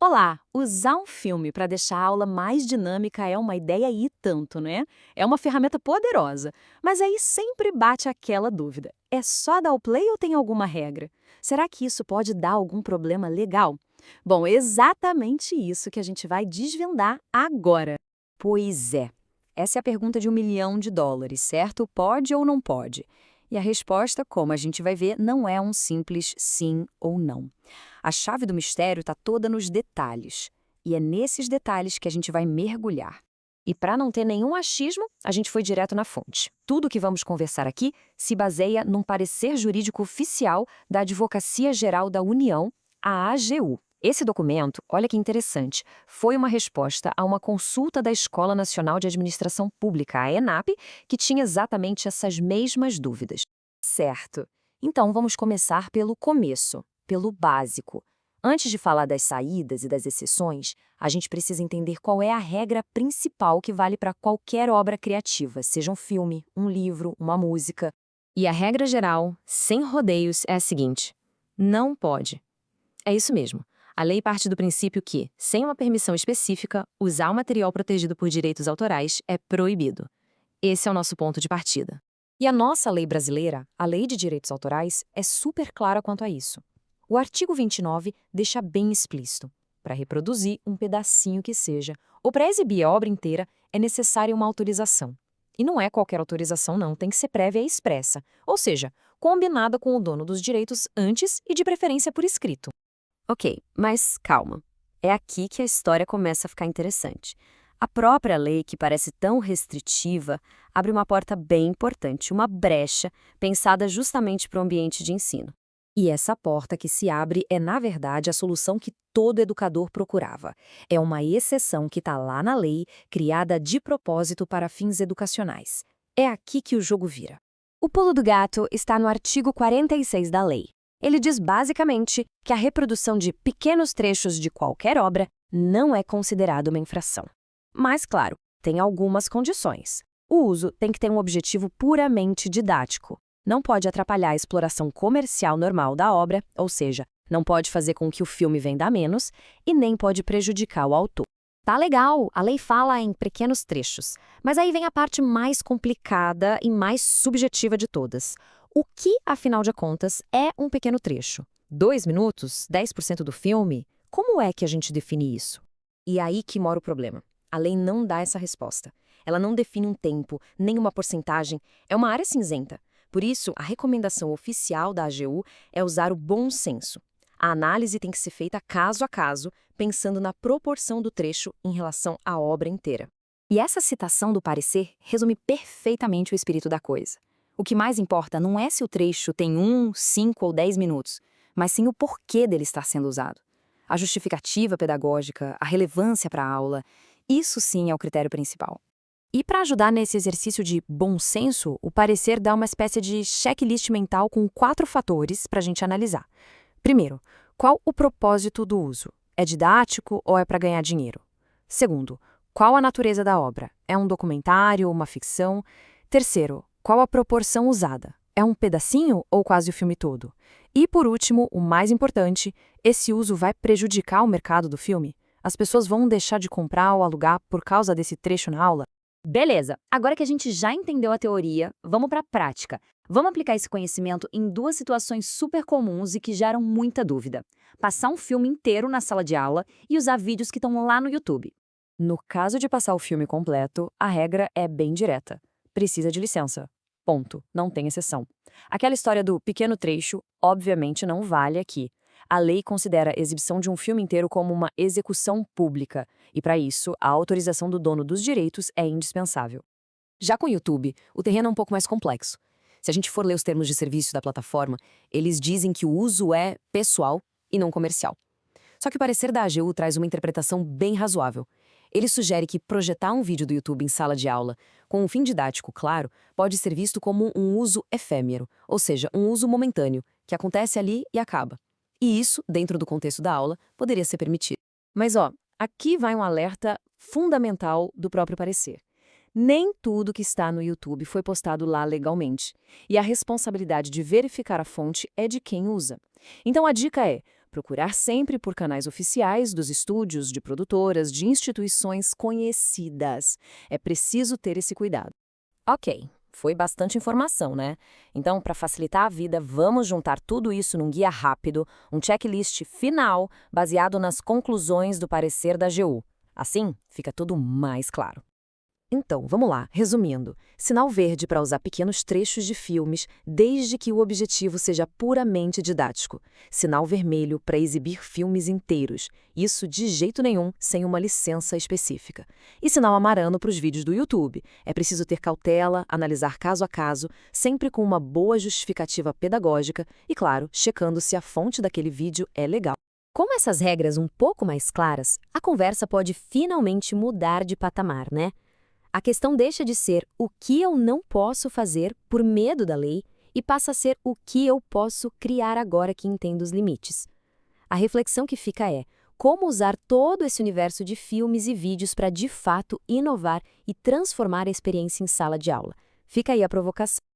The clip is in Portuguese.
Olá! Usar um filme para deixar a aula mais dinâmica é uma ideia e tanto, né? É uma ferramenta poderosa. Mas aí sempre bate aquela dúvida. É só dar o play ou tem alguma regra? Será que isso pode dar algum problema legal? Bom, exatamente isso que a gente vai desvendar agora. Pois é. Essa é a pergunta de US$ 1 milhão, certo? Pode ou não pode? E a resposta, como a gente vai ver, não é um simples sim ou não. A chave do mistério está toda nos detalhes. E é nesses detalhes que a gente vai mergulhar. E para não ter nenhum achismo, a gente foi direto na fonte. Tudo o que vamos conversar aqui se baseia num parecer jurídico oficial da Advocacia Geral da União, a AGU. Esse documento, olha que interessante, foi uma resposta a uma consulta da Escola Nacional de Administração Pública, a ENAP, que tinha exatamente essas mesmas dúvidas. Certo. Então vamos começar pelo começo, pelo básico. Antes de falar das saídas e das exceções, a gente precisa entender qual é a regra principal que vale para qualquer obra criativa, seja um filme, um livro, uma música. E a regra geral, sem rodeios, é a seguinte: não pode. É isso mesmo. A lei parte do princípio que, sem uma permissão específica, usar o material protegido por direitos autorais é proibido. Esse é o nosso ponto de partida. E a nossa lei brasileira, a Lei de Direitos Autorais, é super clara quanto a isso. O artigo 29 deixa bem explícito: para reproduzir um pedacinho que seja, ou para exibir a obra inteira, é necessária uma autorização. E não é qualquer autorização não, tem que ser prévia e expressa, ou seja, combinada com o dono dos direitos antes e de preferência por escrito. Ok, mas calma. É aqui que a história começa a ficar interessante. A própria lei, que parece tão restritiva, abre uma porta bem importante, uma brecha pensada justamente para o ambiente de ensino. E essa porta que se abre é, na verdade, a solução que todo educador procurava. É uma exceção que está lá na lei, criada de propósito para fins educacionais. É aqui que o jogo vira. O pulo do gato está no artigo 46 da lei. Ele diz basicamente que a reprodução de pequenos trechos de qualquer obra não é considerada uma infração. Mas, claro, tem algumas condições. O uso tem que ter um objetivo puramente didático. Não pode atrapalhar a exploração comercial normal da obra, ou seja, não pode fazer com que o filme venda a menos e nem pode prejudicar o autor. Tá legal, a lei fala em pequenos trechos, mas aí vem a parte mais complicada e mais subjetiva de todas. O que, afinal de contas, é um pequeno trecho? 2 minutos? 10% do filme? Como é que a gente define isso? E aí que mora o problema. A lei não dá essa resposta. Ela não define um tempo, nem uma porcentagem. É uma área cinzenta. Por isso, a recomendação oficial da AGU é usar o bom senso. A análise tem que ser feita caso a caso, pensando na proporção do trecho em relação à obra inteira. E essa citação do parecer resume perfeitamente o espírito da coisa. O que mais importa não é se o trecho tem 1, 5 ou 10 minutos, mas sim o porquê dele estar sendo usado. A justificativa pedagógica, a relevância para a aula, isso sim é o critério principal. E para ajudar nesse exercício de bom senso, o parecer dá uma espécie de checklist mental com 4 fatores para a gente analisar. Primeiro, qual o propósito do uso? É didático ou é para ganhar dinheiro? Segundo, qual a natureza da obra? É um documentário, uma ficção? Terceiro, qual a proporção usada? É um pedacinho ou quase o filme todo? E por último, o mais importante, esse uso vai prejudicar o mercado do filme? As pessoas vão deixar de comprar ou alugar por causa desse trecho na aula? Beleza, agora que a gente já entendeu a teoria, vamos para a prática. Vamos aplicar esse conhecimento em 2 situações super comuns e que geram muita dúvida. Passar um filme inteiro na sala de aula e usar vídeos que estão lá no YouTube. No caso de passar o filme completo, a regra é bem direta. Precisa de licença. Ponto. Não tem exceção. Aquela história do pequeno trecho, obviamente, não vale aqui. A lei considera a exibição de um filme inteiro como uma execução pública, e para isso, a autorização do dono dos direitos é indispensável. Já com o YouTube, o terreno é um pouco mais complexo. Se a gente for ler os termos de serviço da plataforma, eles dizem que o uso é pessoal e não comercial. Só que o parecer da AGU traz uma interpretação bem razoável. Ele sugere que projetar um vídeo do YouTube em sala de aula, com um fim didático claro, pode ser visto como um uso efêmero, ou seja, um uso momentâneo, que acontece ali e acaba. E isso, dentro do contexto da aula, poderia ser permitido. Mas aqui vai um alerta fundamental do próprio parecer. Nem tudo que está no YouTube foi postado lá legalmente, e a responsabilidade de verificar a fonte é de quem usa. Então a dica é: procurar sempre por canais oficiais dos estúdios, de produtoras, de instituições conhecidas. É preciso ter esse cuidado. Ok, foi bastante informação, né? Então, para facilitar a vida, vamos juntar tudo isso num guia rápido, um checklist final baseado nas conclusões do parecer da AGU. Assim, fica tudo mais claro. Então, vamos lá, resumindo. Sinal verde para usar pequenos trechos de filmes, desde que o objetivo seja puramente didático. Sinal vermelho para exibir filmes inteiros. Isso de jeito nenhum sem uma licença específica. E sinal amarelo para os vídeos do YouTube. É preciso ter cautela, analisar caso a caso, sempre com uma boa justificativa pedagógica e, claro, checando se a fonte daquele vídeo é legal. Com essas regras um pouco mais claras, a conversa pode finalmente mudar de patamar, né? A questão deixa de ser o que eu não posso fazer por medo da lei e passa a ser o que eu posso criar agora que entendo os limites. A reflexão que fica é como usar todo esse universo de filmes e vídeos para de fato inovar e transformar a experiência em sala de aula. Fica aí a provocação.